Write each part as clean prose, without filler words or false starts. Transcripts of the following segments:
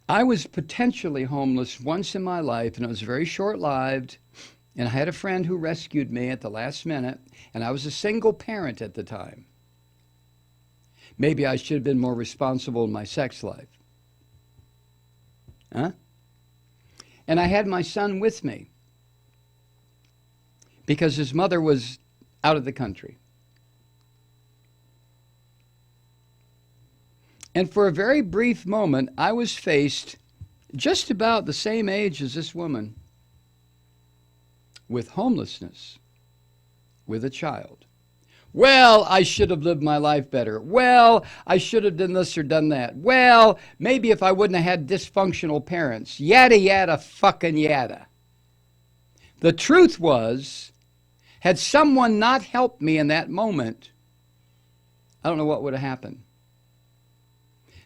I was potentially homeless once in my life, and it was very short-lived. And I had a friend who rescued me at the last minute, and I was a single parent at the time. Maybe I should have been more responsible in my sex life. Huh? And I had my son with me because his mother was out of the country. And for a very brief moment, I was faced, just about the same age as this woman, with homelessness, with a child. Well, I should have lived my life better. Well, I should have done this or done that. Well, maybe if I wouldn't have had dysfunctional parents. Yada, yada, fucking yada. The truth was, had someone not helped me in that moment, I don't know what would have happened.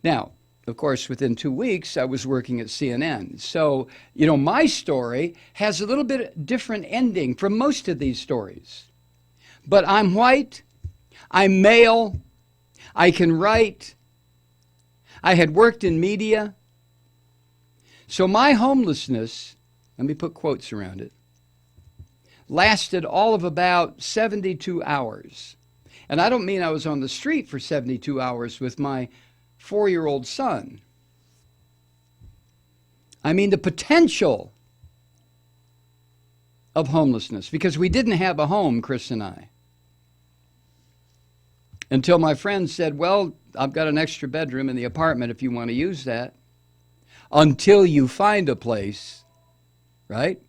Now, of course, within 2 weeks, I was working at CNN. So, my story has a little bit different ending from most of these stories. But I'm white, I'm male, I can write, I had worked in media. So my homelessness, let me put quotes around it, lasted all of about 72 hours. And I don't mean I was on the street for 72 hours with my 4-year-old son. I mean the potential of homelessness, because we didn't have a home, Chris and I, until my friend said, well, I've got an extra bedroom in the apartment if you want to use that, until you find a place, right?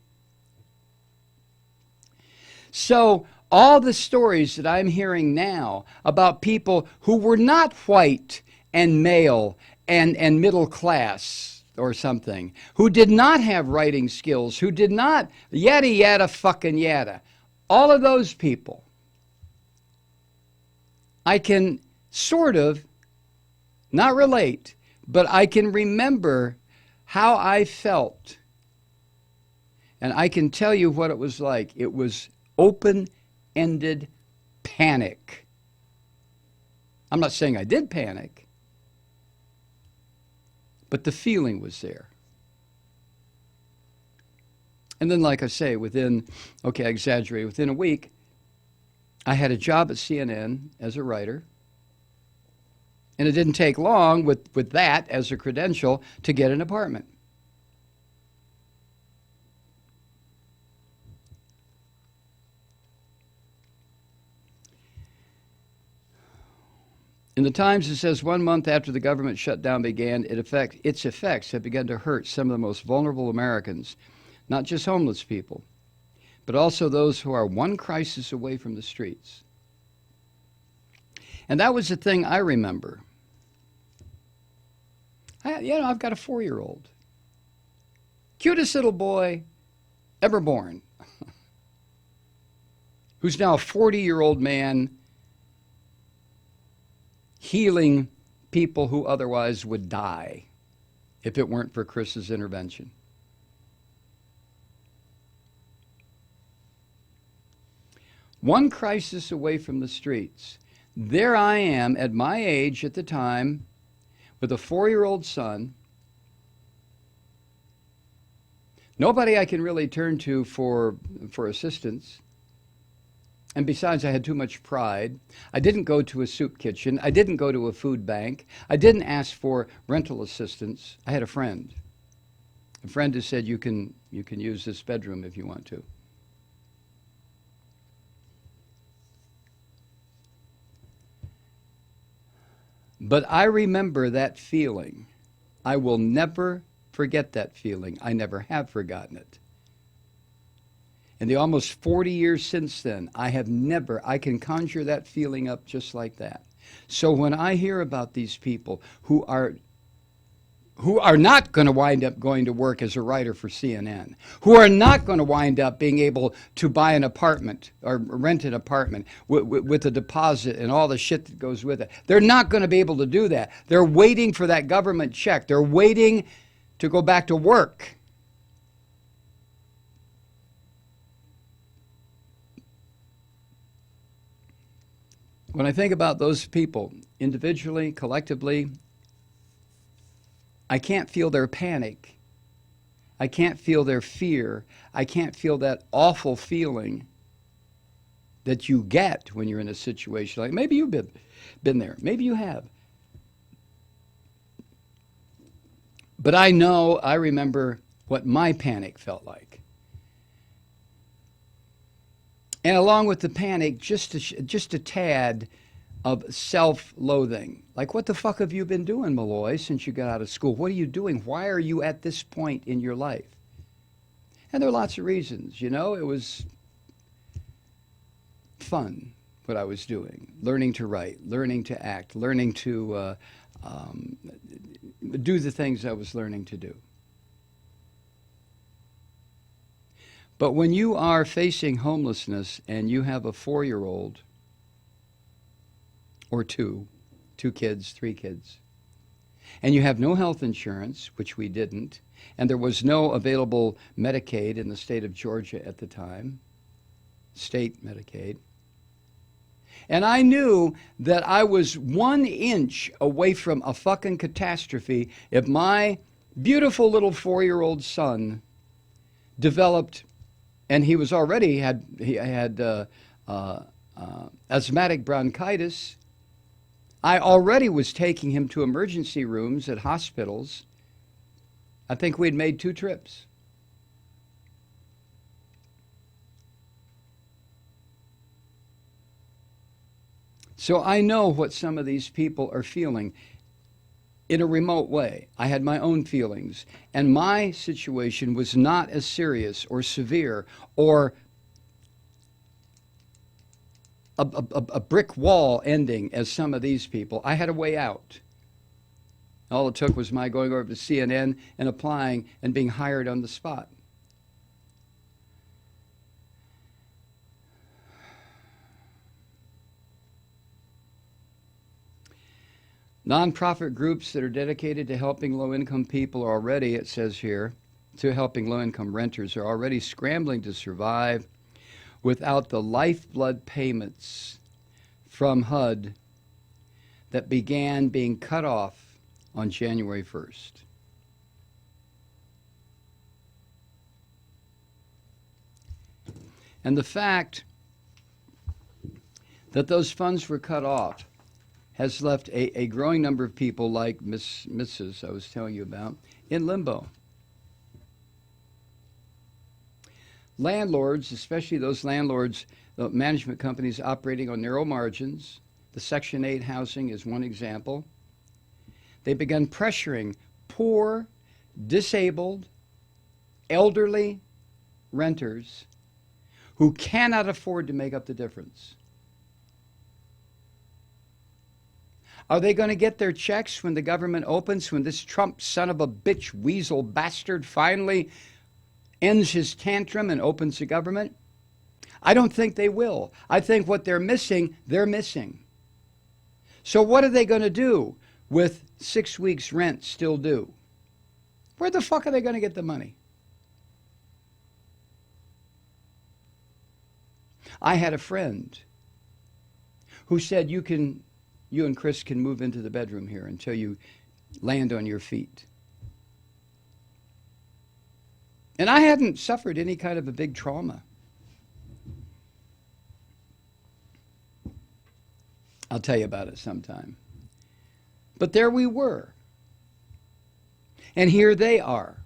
So all the stories that I'm hearing now about people who were not white and male and middle class or something, who did not have writing skills, who did not yada, yada, fucking yada. All of those people, I can sort of, not relate, but I can remember how I felt. And I can tell you what it was like. It was open-ended panic. I'm not saying I did panic, but the feeling was there. And then, like I say, I exaggerate, within a week, I had a job at CNN as a writer. And it didn't take long with that as a credential to get an apartment. In the Times, it says 1 month after the government shutdown began, its effects have begun to hurt some of the most vulnerable Americans, not just homeless people, but also those who are one crisis away from the streets. And that was the thing I remember. I've got a 4-year-old. Cutest little boy ever born, who's now a 40-year-old man healing people who otherwise would die if it weren't for Chris's intervention. One crisis away from the streets. There I am at my age at the time with a 4-year-old son. Nobody I can really turn to for assistance. And besides, I had too much pride. I didn't go to a soup kitchen. I didn't go to a food bank. I didn't ask for rental assistance. I had a friend who said, you can use this bedroom if you want to. But I remember that feeling. I will never forget that feeling. I never have forgotten it. In the almost 40 years since then, I can conjure that feeling up just like that. So when I hear about these people who are not going to wind up going to work as a writer for CNN, who are not going to wind up being able to buy an apartment or rent an apartment with a deposit and all the shit that goes with it, they're not going to be able to do that. They're waiting for that government check. They're waiting to go back to work. When I think about those people, individually, collectively, I can't feel their panic. I can't feel their fear. I can't feel that awful feeling that you get when you're in a situation like, maybe you've been there. Maybe you have. But I remember what my panic felt like. And along with the panic, just a tad of self-loathing. Like, what the fuck have you been doing, Malloy, since you got out of school? What are you doing? Why are you at this point in your life? And there are lots of reasons, you know. It was fun, what I was doing. Learning to write, learning to act, learning to do the things I was learning to do. But when you are facing homelessness and you have a 4-year-old or two kids, 3 kids, and you have no health insurance, which we didn't, and there was no available Medicaid in the state of Georgia at the time, state Medicaid, and I knew that I was 1 inch away from a fucking catastrophe if my beautiful little 4-year-old son developed, and he was already had asthmatic bronchitis. I already was taking him to emergency rooms at hospitals. I think we'd made 2 trips. So I know what some of these people are feeling in a remote way. I had my own feelings, and my situation was not as serious or severe or a brick wall ending as some of these people. I had a way out. All it took was my going over to CNN and applying and being hired on the spot. Nonprofit groups that are dedicated to helping low-income people are already, it says here, to helping low-income renters are already scrambling to survive without the lifeblood payments from HUD that began being cut off on January 1st. And the fact that those funds were cut off has left a growing number of people like Mrs. I was telling you about in limbo. Landlords, especially those landlords, management companies operating on narrow margins, the Section 8 housing is one example. They began pressuring poor, disabled, elderly renters who cannot afford to make up the difference. Are they going to get their checks when the government opens, when this Trump son of a bitch weasel bastard finally ends his tantrum and opens the government? I don't think they will. I think what they're missing, they're missing. So what are they going to do with 6 weeks' rent still due? Where the fuck are they going to get the money? I had a friend who said, you and Chris can move into the bedroom here until you land on your feet. And I hadn't suffered any kind of a big trauma. I'll tell you about it sometime. But there we were. And here they are.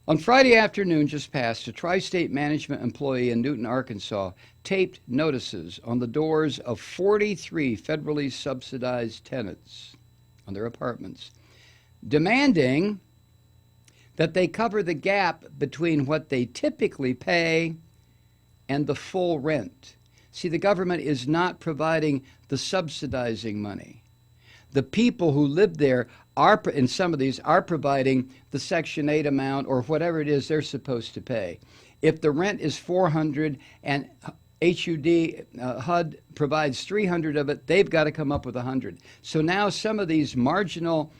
On Friday afternoon just past, a tri-state management employee in Newton, Arkansas, taped notices on the doors of 43 federally subsidized tenants on their apartments, demanding that they cover the gap between what they typically pay and the full rent. See, the government is not providing the subsidizing money. The people who live there are, in some of these, are providing the Section 8 amount or whatever it is they're supposed to pay. If the rent is $400 and HUD provides $300 of it, they've got to come up with $100. So now some of these marginal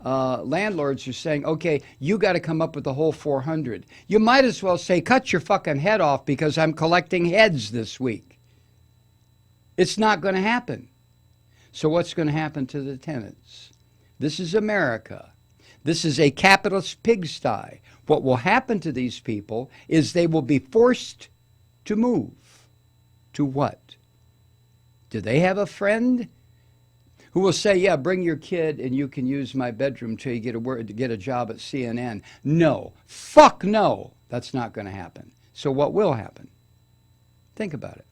landlords are saying, okay, you got to come up with the whole $400. You might as well say, cut your fucking head off because I'm collecting heads this week. It's not going to happen. So what's going to happen to the tenants? This is America. This is a capitalist pigsty. What will happen to these people is they will be forced to move. To what? Do they have a friend who will say, yeah, bring your kid and you can use my bedroom till you get a job at CNN? No. Fuck no. That's not going to happen. So what will happen? Think about it.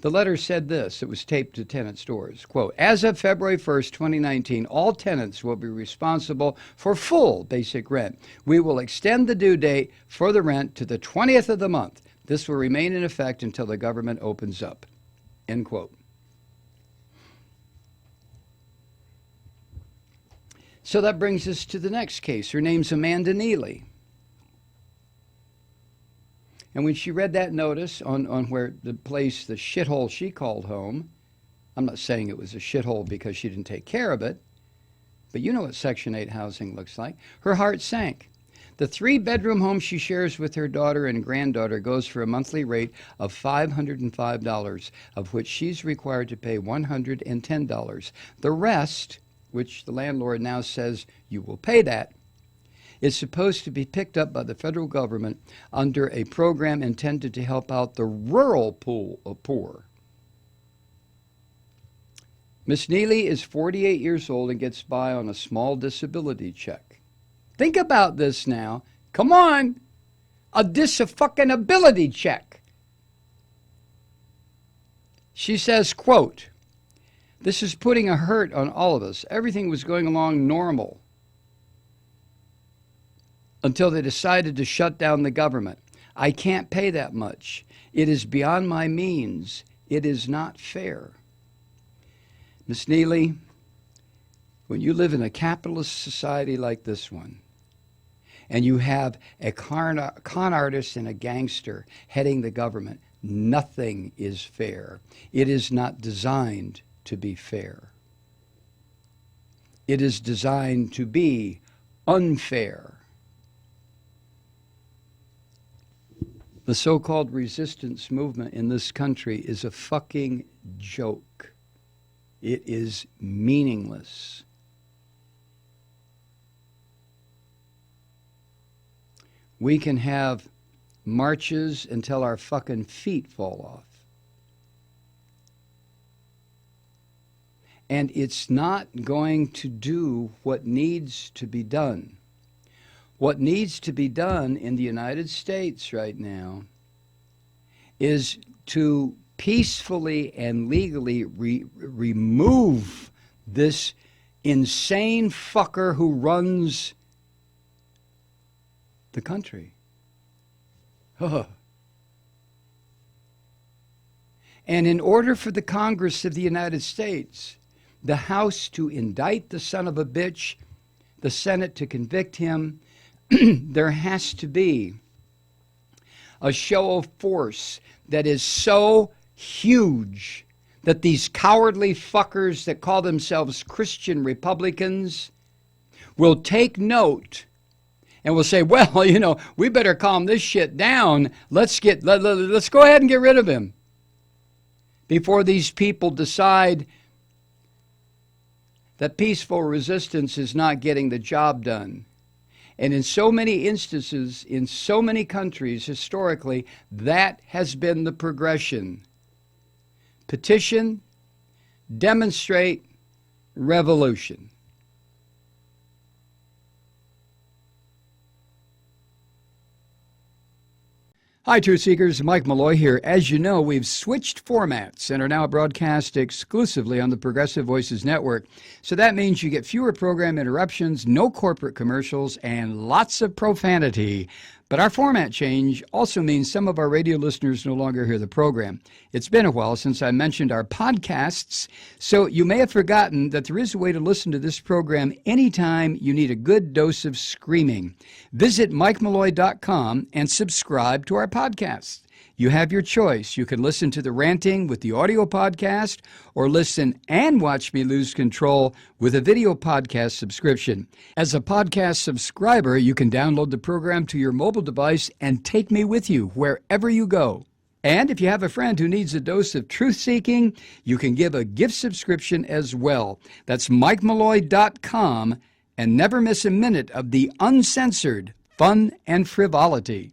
The letter said this. It was taped to tenants' doors. Quote, as of February 1st, 2019, all tenants will be responsible for full basic rent. We will extend the due date for the rent to the 20th of the month. This will remain in effect until the government opens up. End quote. So that brings us to the next case. Her name's Amanda Neely. And when she read that notice on where the place, the shithole she called home, I'm not saying it was a shithole because she didn't take care of it, but you know what Section 8 housing looks like. Her heart sank. The 3-bedroom home she shares with her daughter and granddaughter goes for a monthly rate of $505, of which she's required to pay $110. The rest, which the landlord now says you will pay that, is supposed to be picked up by the federal government under a program intended to help out the rural pool of poor. Miss Neely is 48 years old and gets by on a small disability check. Think about this now. Come on. A dis-fucking-ability check. She says, quote, this is putting a hurt on all of us. Everything was going along normal until they decided to shut down the government. I can't pay that much. It is beyond my means. It is not fair. Miss Neely, when you live in a capitalist society like this one, and you have a con artist and a gangster heading the government, nothing is fair. It is not designed to be fair. It is designed to be unfair. The so-called resistance movement in this country is a fucking joke. It is meaningless. We can have marches until our fucking feet fall off. And it's not going to do what needs to be done. What needs to be done in the United States right now is to peacefully and legally remove this insane fucker who runs the country. And in order for the Congress of the United States, the House to indict the son of a bitch, the Senate to convict him, there has to be a show of force that is so huge that these cowardly fuckers that call themselves Christian Republicans will take note and will say, well, you know, we better calm this shit down. Let's go ahead and get rid of him before these people decide that peaceful resistance is not getting the job done. And in so many instances, in so many countries, historically, that has been the progression. Petition, demonstrate, revolution. Hi, Truth Seekers. Mike Malloy here. As you know, we've switched formats and are now broadcast exclusively on the Progressive Voices Network. So that means you get fewer program interruptions, no corporate commercials, and lots of profanity. But our format change also means some of our radio listeners no longer hear the program. It's been a while since I mentioned our podcasts, so you may have forgotten that there is a way to listen to this program anytime you need a good dose of screaming. Visit MikeMalloy.com and subscribe to our podcasts. You have your choice. You can listen to The Ranting with the audio podcast or listen and watch me lose control with a video podcast subscription. As a podcast subscriber, you can download the program to your mobile device and take me with you wherever you go. And if you have a friend who needs a dose of truth-seeking, you can give a gift subscription as well. That's MikeMalloy.com, and never miss a minute of the uncensored fun and frivolity.